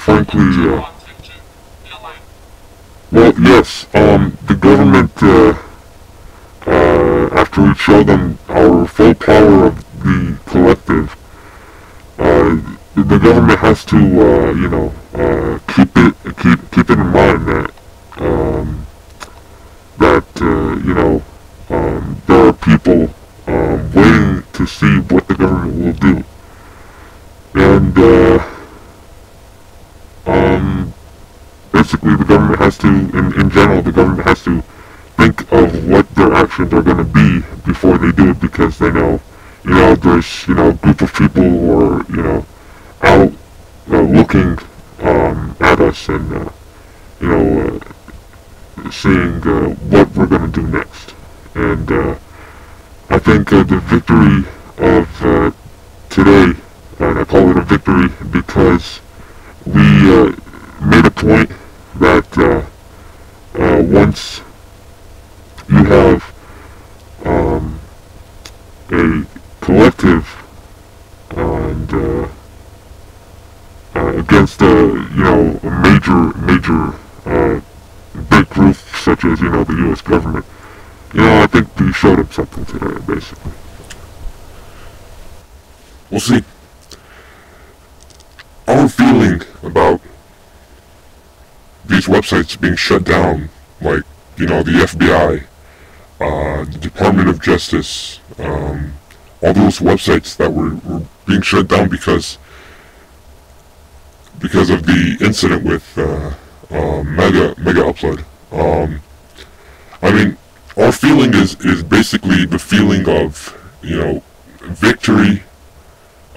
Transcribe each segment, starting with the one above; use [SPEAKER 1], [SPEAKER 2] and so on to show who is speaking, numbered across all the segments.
[SPEAKER 1] frankly, well, yes, the government, after we show them our full power of the collective, the government has to, keep it in mind that, there are people, waiting to see what the government will do. And, basically the government has to, in general, the government has to think of what their actions are going to be before they do it, because they know, there's, a group of people who are, out, looking, at us and, seeing, what we're going to do next. And, I think, the victory of, today, and I call it a victory because we, made a point that, once you have, a collective and, against a major big group such as, the U.S. government, I think we showed them something today, basically.
[SPEAKER 2] We'll see. Our feeling about these websites being shut down, like, the FBI, the Department of Justice, all those websites that were being shut down because of the incident with Mega Upload. I mean, our feeling is basically the feeling of, victory,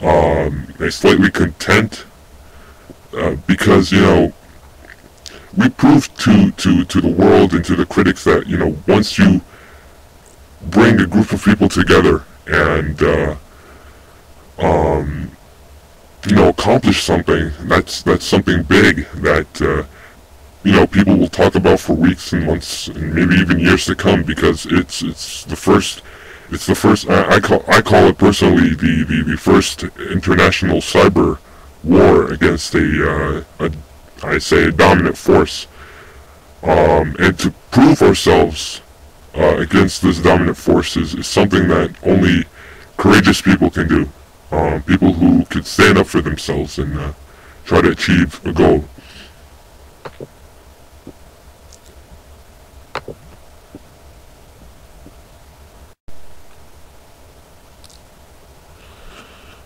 [SPEAKER 2] a slightly content, because, we proved to the world and to the critics that, once you bring a group of people together and, accomplish something, that's something big that, people will talk about for weeks and months and maybe even years to come, because it's the first, I call it personally the first international cyber war against a dominant force. And to prove ourselves against this dominant force is something that only courageous people can do. People who could stand up for themselves and try to achieve a goal.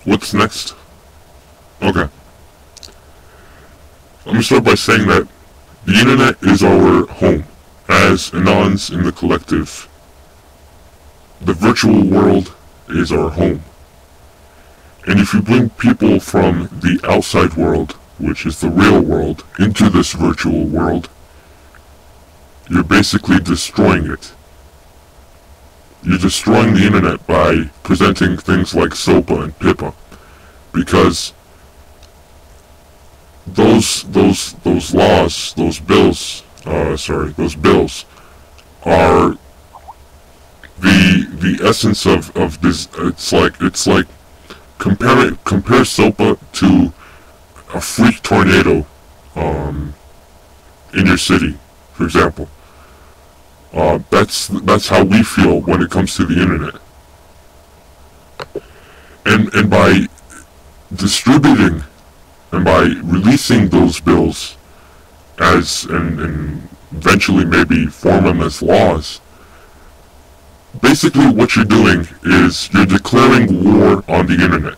[SPEAKER 2] What's next? Okay. Let me start by saying that the internet is our home, as Anons in the collective. The virtual world is our home. And if you bring people from the outside world, which is the real world, into this virtual world, you're basically destroying it. You're destroying the internet by presenting things like SOPA and PIPA, because those laws, those bills are the essence of this. It's like compare SOPA to a freak tornado in your city, for example. That's how we feel when it comes to the internet. And by distributing and by releasing those bills as and eventually maybe form them as laws, basically what you're doing is you're declaring war on the internet.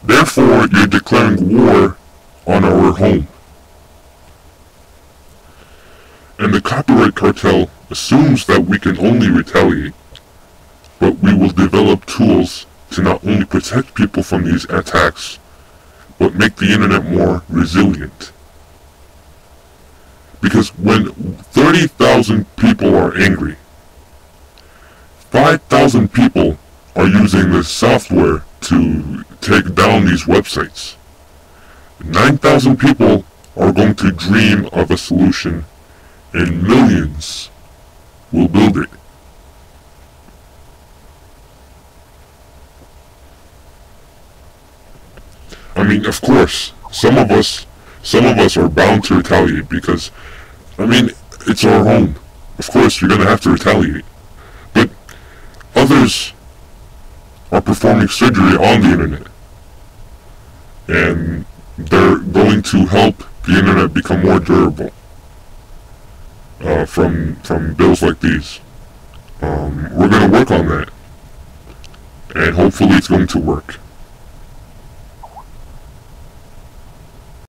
[SPEAKER 2] Therefore, you're declaring war on our home. And the copyright cartel assumes that we can only retaliate, but we will develop tools to not only protect people from these attacks, but make the internet more resilient. Because when 30,000 people are angry, 5,000 people are using this software to take down these websites. 9,000 people are going to dream of a solution, and millions will build it. I mean, of course, some of us are bound to retaliate because, I mean, it's our home. Of course, you're gonna have to retaliate. But others are performing surgery on the internet, and they're going to help the internet become more durable from bills like these. We're gonna work on that, and hopefully it's going to work.